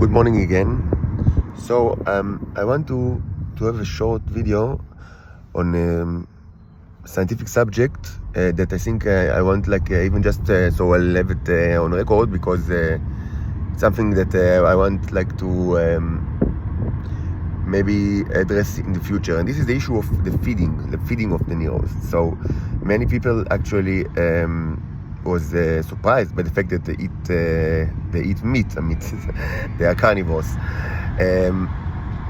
Good morning again. So I want to have a short video on scientific subject that I think I want even just so I'll have it on record because it's something that I want to maybe address in the future, and this is the issue of the feeding of the neurons. So many people actually was surprised by the fact that they eat meat. I mean, they are carnivores.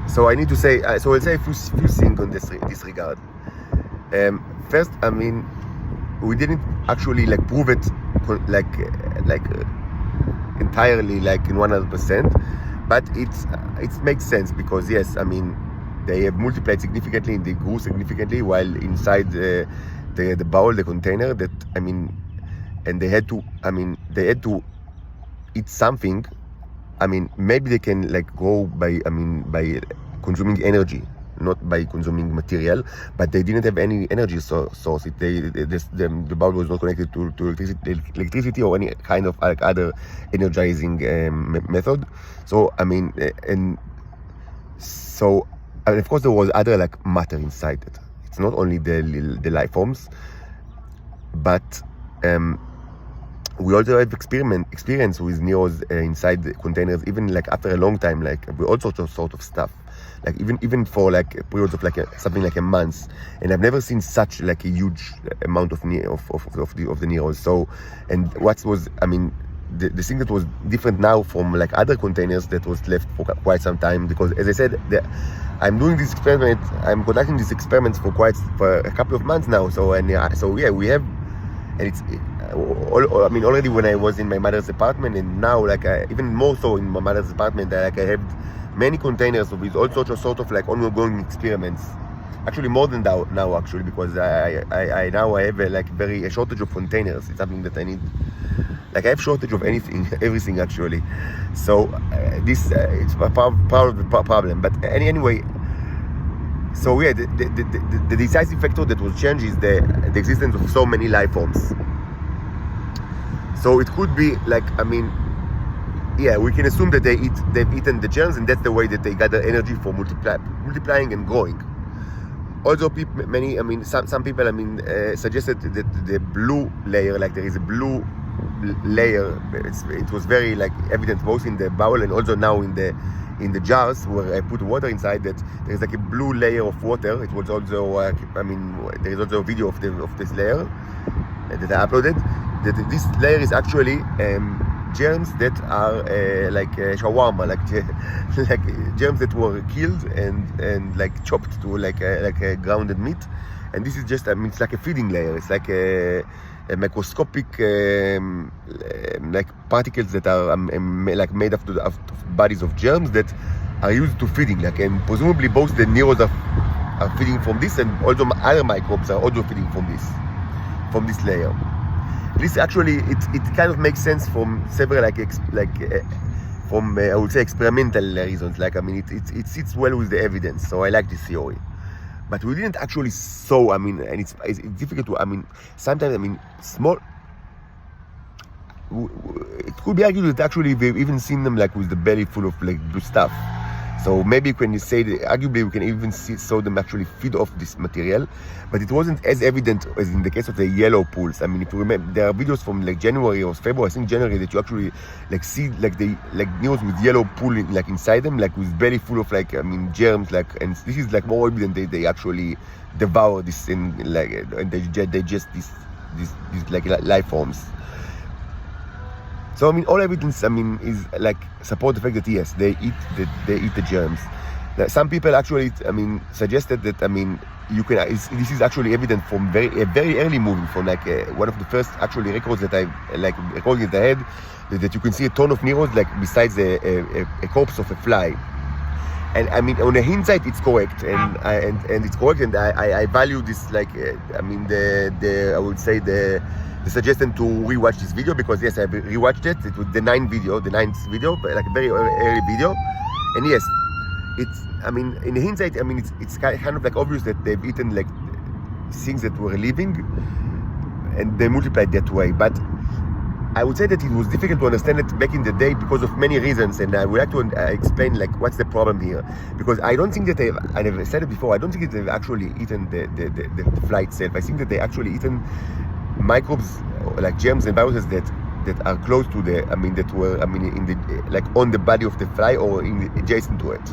So I need to say, so I'll say a few things on this regard. First, I mean, we didn't actually prove it entirely in 100%, but it makes sense because yes, I mean, they have multiplied significantly and they grew significantly while inside the bowl, the container. That I mean, and they had to eat something. I mean, maybe they can grow by consuming energy, not by consuming material. But they didn't have any energy source. The bulb was not connected to electricity or any kind of other energizing method. So I mean, and of course there was other matter inside it. It's not only the life forms, but we also have experience with neurons inside the containers, even after a long time, with all sorts of stuff, even for periods of something like a month. And I've never seen such a huge amount of the neurons. So, and what was, I mean, the thing that was different now from other containers that was left for quite some time, because as I said, I'm doing this experiment. I'm conducting these experiments for a couple of months now. So yeah, we have. And it's, I mean, already when I was in my mother's apartment, and now even more so in my mother's apartment, I have many containers with all sorts of ongoing experiments. Actually, more than now actually, because I now have a shortage of containers. It's something that I need. I have shortage of everything actually. So this it's part of the problem. But anyway. So yeah, the decisive factor that was changed is the existence of so many life forms. So it could be I mean, yeah, we can assume that they've eaten the germs, and that's the way that they gather energy for multiplying and growing. Also, some people, suggested that the blue layer, there is a blue layer. It was very evident both in the bowl and also now in the jars where I put water inside, that there's a blue layer of water. It was also, there is also a video of this layer that I uploaded. That this layer is actually germs that are shawarma, germs that were killed and chopped to a grounded meat. And this is just, it's like a feeding layer. It's like a microscopic particles that are made of bodies of germs that are used to feeding, and presumably both the neurons are feeding from this, and also other microbes are also feeding from this layer. This actually it kind of makes sense from several from I would say experimental reasons. It sits well with the evidence, so I like this theory. But we didn't actually saw, and it's difficult to, sometimes, small, it could be argued that actually we've even seen them with the belly full of blue stuff. So maybe when you say that, arguably we can even saw them actually feed off this material, but it wasn't as evident as in the case of the yellow pools. If you remember, there are videos from January or February, I think January, that you actually see the neurons with yellow pool inside them, with belly full of germs, and this is more evident that they actually devour this and they digest these life forms. So all evidence is support the fact that yes, they eat the germs. Some people actually suggested that you can. This is actually evident from a very early movie, from one of the first actually records that I recording that I had, that you can see a ton of neurons besides a corpse of a fly. And on the hindsight, it's correct, and it's correct, and I value this I would say the suggestion to rewatch this video, because yes, I rewatched it. It was the ninth video, a very early video, and yes, it's in hindsight, it's kind of obvious that they've eaten things that were living, and they multiplied that way. But I would say that it was difficult to understand it back in the day because of many reasons, and I would like to explain like what's the problem here. Because I don't think that I never said it before, I don't think that they've actually eaten the fly itself. I think that they actually eaten microbes, like germs and viruses that are close to the, that were, in the, like on the body of the fly or adjacent to it.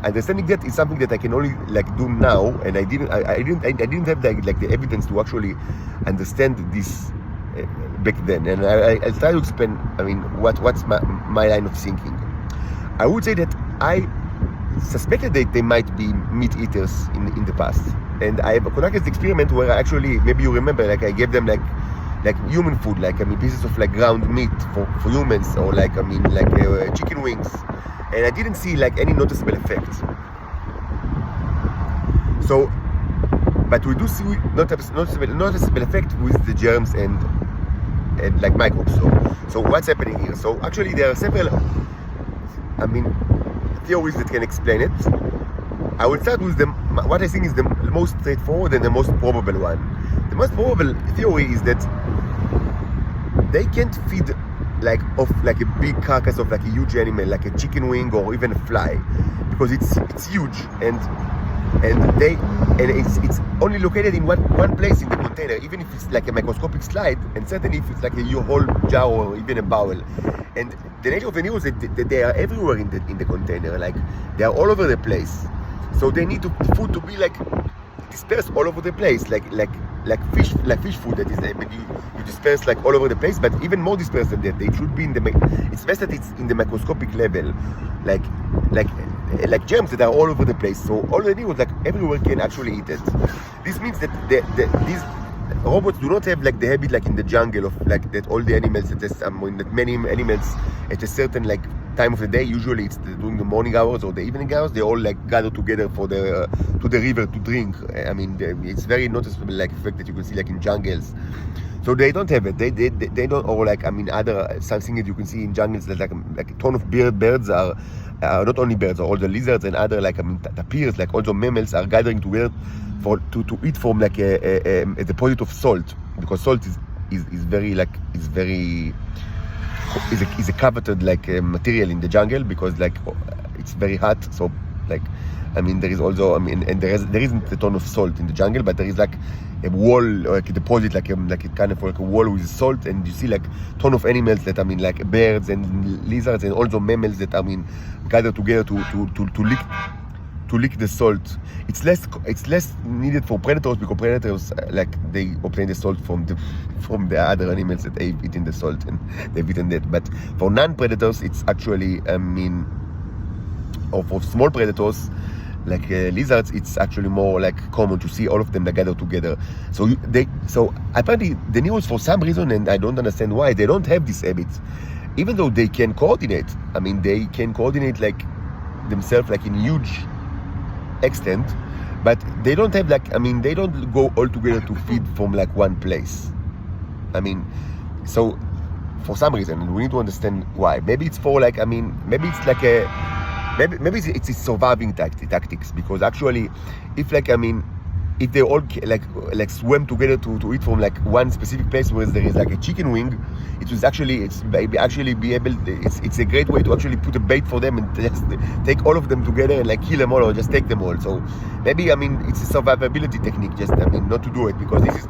Understanding that is something that I can only like do now, and I didn't have like the evidence to actually understand this back then. And I'll try to explain, what's my line of thinking. I would say that I suspected that they might be meat eaters in the past, and I conducted this experiment where I actually, maybe you remember, like I gave them like human food, like pieces of like ground meat for humans, or like chicken wings, and I didn't see like any noticeable effect. So, but we do see noticeable effect with the germs and like microbes. So what's happening here? So actually there are several theories that can explain it. I will start with what I think is the most straightforward and the most probable one. The most probable theory is that they can't feed off a big carcass of like a huge animal, like a chicken wing or even a fly, because it's huge, and it's only located in one place in the container, even if it's like a microscopic slide, and certainly if it's like a whole jar or even a bowl. And the nature of the news is that they are everywhere in the container, like they are all over the place. So they need food to be like dispersed all over the place, like fish food that is you disperse like all over the place, but even more dispersed than that. They should be it's best that it's in the microscopic level, like germs that are all over the place. So all they need was like everywhere can actually eat it. This means that these robots do not have like the habit like in the jungle of like that all the animals that many animals at a certain like time of the day, usually it's during the morning hours or the evening hours, they all like gather together for to the river to drink. It's very noticeable like effect that you can see like in jungles. So they don't have it. They don't, or like other something that you can see in jungles that like a ton of birds are not only birds, or all the lizards and other like tapirs, like also mammals are gathering together to eat from like a deposit of salt, because salt is a coveted like material in the jungle, because like it's very hot. So like there is also and there isn't a ton of salt in the jungle, but there is like a wall, or like a deposit, like a kind of like a wall with salt, and you see like ton of animals that like birds and lizards and also mammals that gather together to lick the salt. It's less needed for predators, because predators like they obtain the salt from the other animals that they've eaten the salt and they've eaten that. But for non-predators, it's actually or for small predators like lizards, it's actually more like common to see all of them that gather together. So apparently the news, for some reason, and I don't understand why, they don't have this habit, even though they can coordinate. They can coordinate like themselves like in huge extent, but they don't have like they don't go all together to feed from like one place. So for some reason, we need to understand why. Maybe it's for like maybe it's like maybe it's surviving tactics, because actually if like if they all like swim together to eat from like one specific place where there is like a chicken wing, it's a great way to actually put a bait for them and just take all of them together and like kill them all, or just take them all. So maybe it's a survivability technique, just not to do it, because this is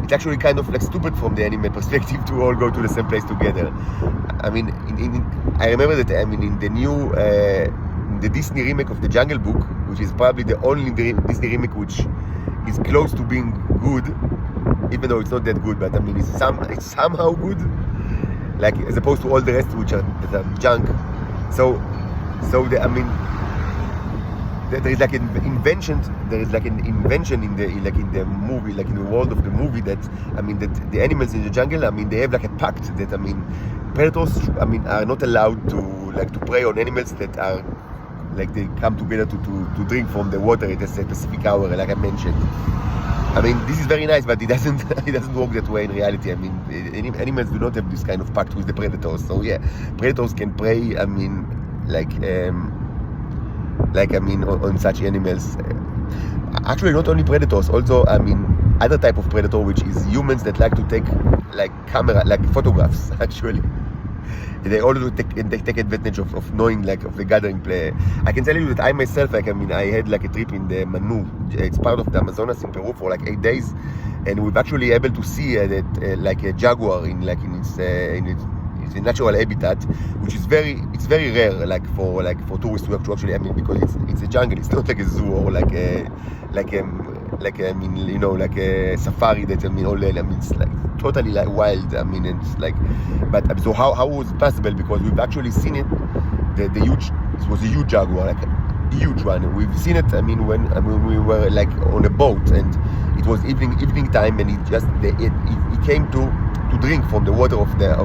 it's actually kind of like stupid from the animal perspective to all go to the same place together. I remember that in the new the Disney remake of the Jungle Book, which is probably the only Disney remake which is close to being good, even though it's not that good, but it's somehow good, like as opposed to all the rest that are junk. So there is like an invention. There is like an invention in the movie, like in the world of the movie, that that the animals in the jungle, they have like a pact that predators are not allowed to prey on animals that are like they come together to drink from the water at a specific hour, like I mentioned. This is very nice, but it doesn't work that way in reality. Animals do not have this kind of pact with the predators. So yeah, predators can prey on such animals. Actually, not only predators, also other type of predator, which is humans that like to take like photographs actually. They also take advantage of knowing like of the gathering play. I can tell you that I myself, like I had like a trip in the Manu. It's part of the Amazonas in Peru for like 8 days, and we've actually able to see that like a jaguar in its natural habitat, which is very rare like for tourists to actually, because it's a jungle. It's not like a zoo or like a safari that it's like totally like wild. It's like, but so how was it possible? Because we've actually seen it. It was a huge jaguar, like a huge one. We've seen it. When we were like on a boat, and it was evening time, and he came to drink from the water of the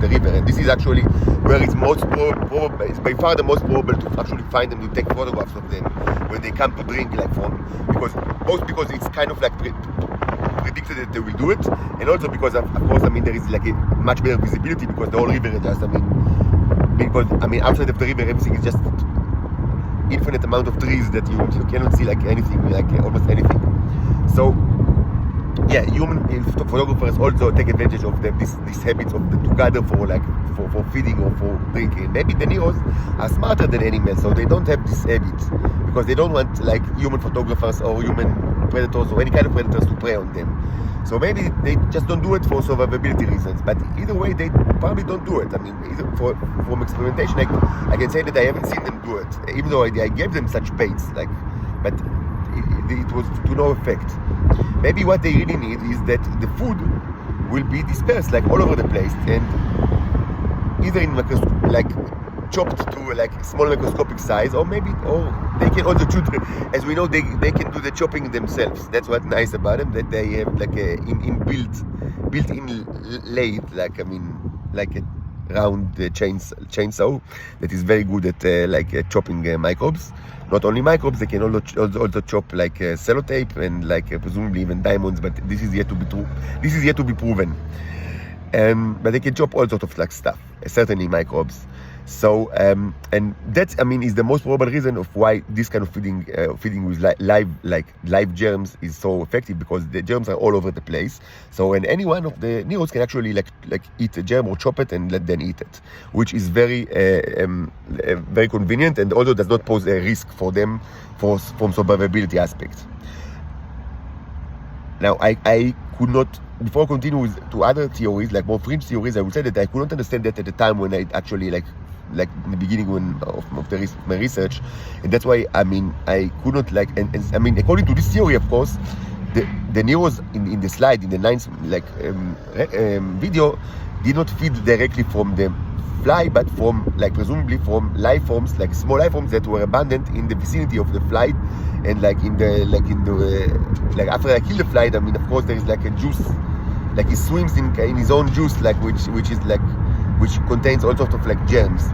river, and this is actually where it's most probable. It's by far the most probable to actually find them, to take photographs of them when they come to drink, like because it's kind of like predicted that they will do it, and also because of course there is like a much better visibility, because the whole river is just because outside of the river everything is just infinite amount of trees that you cannot see like anything, like almost anything. So yeah, human photographers also take advantage of this habits of to gather for feeding or for drinking. Maybe the neros are smarter than animals, so they don't have this habit, because they don't want like human photographers or human predators or any kind of predators to prey on them. So maybe they just don't do it for survivability reasons. But either way, they probably don't do it. Either from experimentation, I can say that I haven't seen them do it, even though I gave them such baits, but it was to no effect. Maybe what they really need is that the food will be dispersed like all over the place, and either in chopped to like small microscopic size, or they can also do as we know, they can do the chopping themselves. That's what's nice about them, that they have like a built-in lathe, like a round chainsaw that is very good at chopping microbes. Not only microbes, they can also chop like sellotape and presumably even diamonds, but this is yet to be true. This is yet to be proven. But they can chop all sorts of stuff, certainly microbes. So and that is the most probable reason of why this kind of feeding with live germs is so effective, because the germs are all over the place. So when any one of the neros can actually eat a germ or chop it and then eat it, which is very very convenient, and also does not pose a risk for them from survivability aspect. Now I could not, before I continue to other theories, like more fringe theories, I would say that I could not understand that at the time when I actually in the beginning of my research, and that's why I could not and according to this theory, of course, the neros in the slide in the ninth video did not feed directly from the fly, but from presumably from life forms, like small life forms that were abundant in the vicinity of the fly, and after I kill the fly, of course there is a juice, he swims in his own juice, which contains all sorts of germs.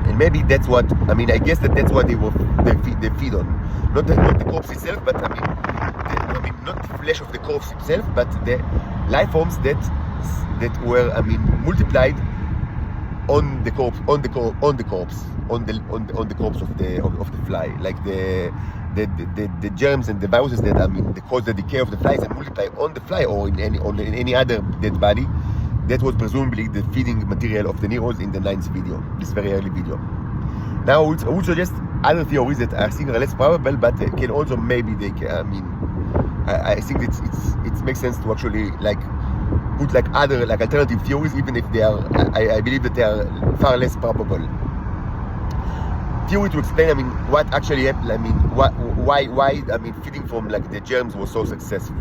And maybe that's what I guess that's what they feed on, not the corpse itself, but not the flesh of the corpse itself, but the life forms that were multiplied on the corpse of the fly, like the germs and the viruses that cause the decay of the flies and multiply on the fly or in any other dead body. That was presumably the feeding material of the neros in the ninth video, this very early video. Now I would suggest other theories that I think are less probable, but can also maybe I think it makes sense to actually put other alternative theories, even if they are I believe that they are far less probable. Theory to explain what actually happened, why feeding from the germs was so successful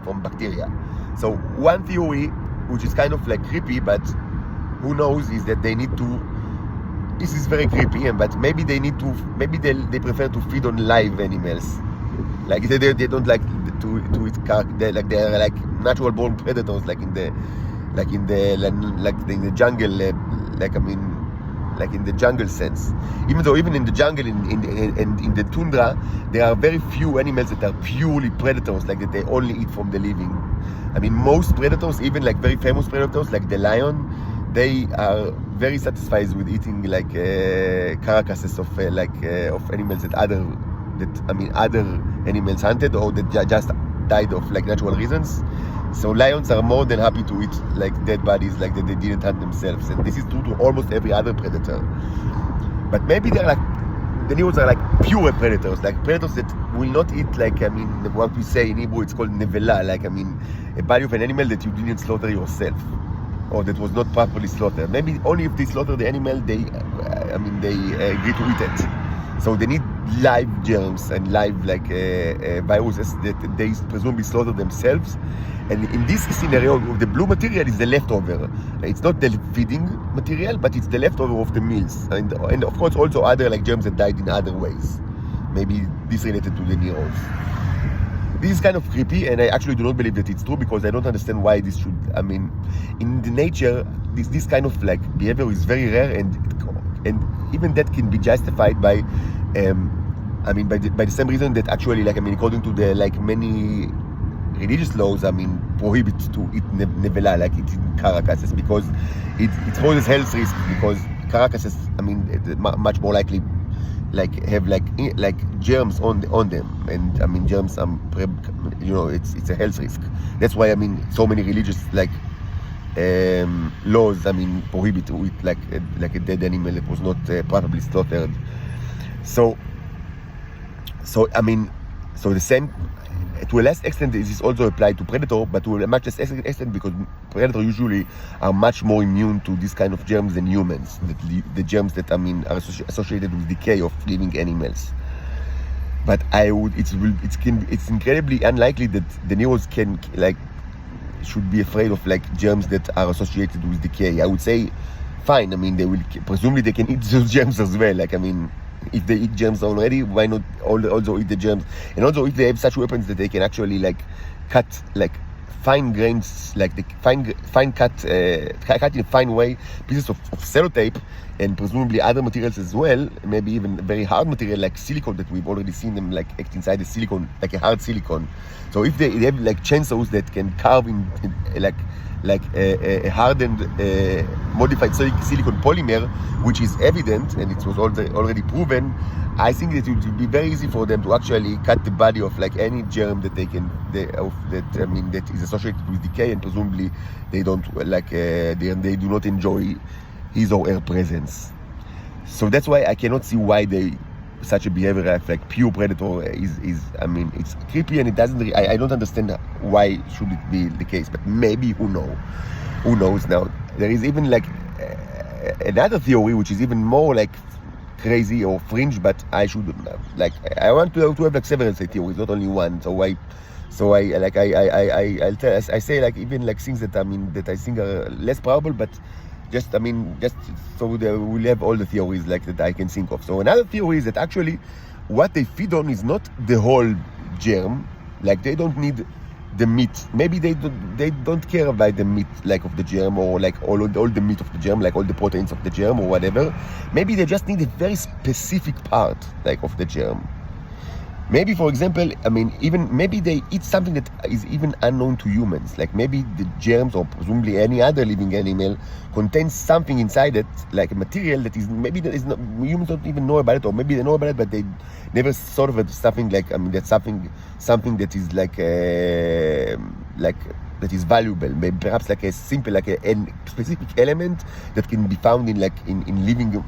from bacteria. So one theory, which is kind of creepy, but who knows, is that they need to, this is very creepy, but maybe they prefer to feed on live animals. They don't like to eat they are natural born predators, in the jungle, in the jungle sense. Even though even in the jungle, in the tundra, there are very few animals that are purely predators, that they only eat from the living. Most predators, even very famous predators like the lion, they are very satisfied with eating carcasses of animals that other animals hunted, or that just died of like natural reasons. So lions are more than happy to eat like dead bodies like that they didn't hunt themselves, and this is true to almost every other predator. But maybe they're like, the neos are like pure predators, like predators that will not eat like, I mean, what we say in Hebrew, it's called nevela, like, I mean, a body of an animal that you didn't slaughter yourself, or that was not properly slaughtered. Maybe only if they slaughter the animal, they agree to eat it. So they need live germs and live like viruses that they presumably slaughter themselves. And in this scenario, the blue material is the leftover. It's not the feeding material, but it's the leftover of the meals. And of course also other like germs that died in other ways. Maybe this related to the neos. This is kind of creepy, and I actually do not believe that it's true, because I don't understand why this should, I mean, in the nature, this kind of like behavior is very rare, and even that can be justified by, I mean, by the same reason that actually, like, I mean, according to the like many religious laws, I mean, prohibit to eat nevela, like eating carcasses, because it poses health risk, because carcasses, I mean, much more likely like have like germs on them, and I mean germs, you know, it's a health risk. That's why, I mean, so many religious like laws, I mean, prohibit to eat like a dead animal that was not properly slaughtered. So I mean, so the same, to a less extent, this is also applied to predator, but to a much less extent, because predators usually are much more immune to this kind of germs than humans. The germs that, I mean, are associated with decay of living animals. But it's incredibly unlikely that the neos should be afraid of like germs that are associated with decay. I would say, fine. I mean, presumably they can eat those germs as well. Like, I mean, if they eat germs already, why not also eat the germs? And also, if they have such weapons that they can actually like cut like fine grains, like the fine cut in a fine way, pieces of sellotape, and presumably other materials as well, maybe even very hard material like silicone that we've already seen them like act inside the silicone, like a hard silicone. So if they have like chainsaws that can carve in like a hardened modified silicone polymer, which is evident and it was already proven, I think that it would be very easy for them to actually cut the body of like any germ that that is associated with decay, and presumably they don't like they do not enjoy his or her presence. So that's why I cannot see why such a behavior of like pure predator is I mean, it's creepy, and it doesn't really, I don't understand why should it be the case, but maybe, who knows. Now there is even like another theory which is even more like crazy or fringe, but I want to have like several theories, not only one. I'll say like even like things that, I mean, that I think are less probable, but just so that we'll have all the theories like that I can think of. So another theory is that actually what they feed on is not the whole germ. Like, they don't need the meat. Maybe they don't care about the meat like of the germ, or like all the meat of the germ, like all the proteins of the germ or whatever. Maybe they just need a very specific part like of the germ. Maybe, for example, I mean, even maybe they eat something that is even unknown to humans. Like maybe the germs, or presumably any other living animal, contains something inside it, like a material that is maybe that is not, humans don't even know about it, or maybe they know about it, but they never thought of it as something like, I mean, that's something that is like that is valuable. Maybe perhaps like a simple, like a specific element that can be found in living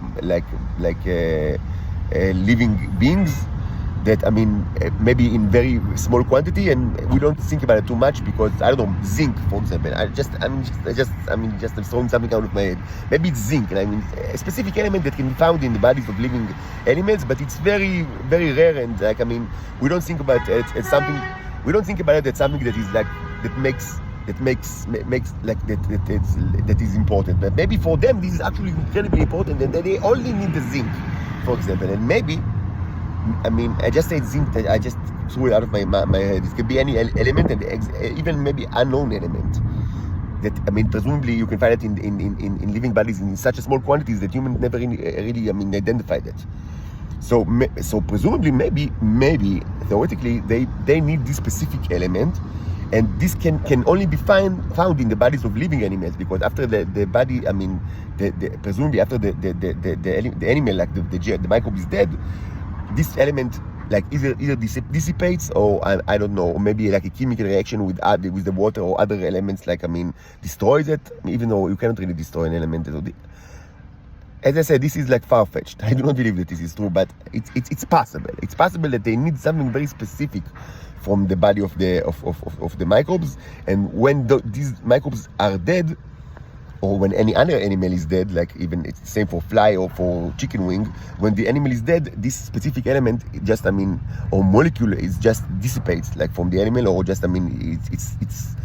living beings. That, I mean, maybe in very small quantity, and we don't think about it too much, because I don't know, zinc, for example. I'm just throwing something out of my head. Maybe it's zinc, and I mean a specific element that can be found in the bodies of living animals, but it's very, very rare, and like, I mean, we don't think about it as something. We don't think about it as something that is like that is important. But maybe for them this is actually incredibly important, and they only need the zinc, for example, and maybe. I mean, I just said zinc, that I just threw it out of my head. It could be any element, and even maybe unknown element. That, I mean, presumably you can find it in living bodies in such a small quantities that humans never really, I mean, identified it. So presumably, maybe theoretically, they need this specific element, and this can only be found in the bodies of living animals, because after the body, I mean, presumably after the animal, like the microbe is dead, this element like either dissipates, or I don't know, or maybe like a chemical reaction with the water or other elements, like destroys it, even though you cannot really destroy an element. As I said, this is like far-fetched. I do not believe that this is true, but it's possible. It's possible that they need something very specific from the body of the microbes, and when these microbes are dead, or when any other animal is dead, like even it's the same for fly or for chicken wing, when the animal is dead, this specific element or molecule is just dissipates, like from the animal, or just it's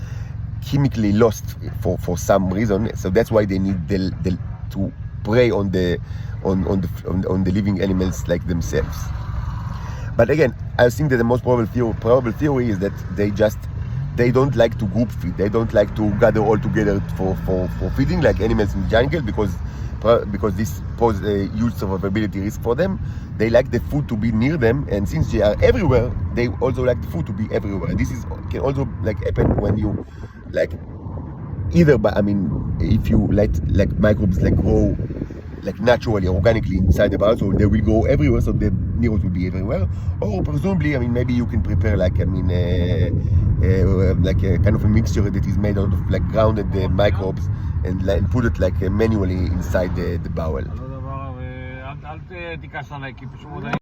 chemically lost for some reason. So that's why they need to prey on the living animals like themselves. But again, I think that the most probable theory is that they don't like to group feed. They don't like to gather all together for feeding like animals in the jungle, because this poses a huge survivability risk for them. They like the food to be near them, and since they are everywhere, they also like the food to be everywhere. This can also happen when you either if you let microbes grow naturally, organically inside the biomes, so they will go everywhere, so the neurons will be everywhere. Or presumably, maybe you can prepare a kind of a mixture that is made out of grounded microbes and put it manually inside the bowel.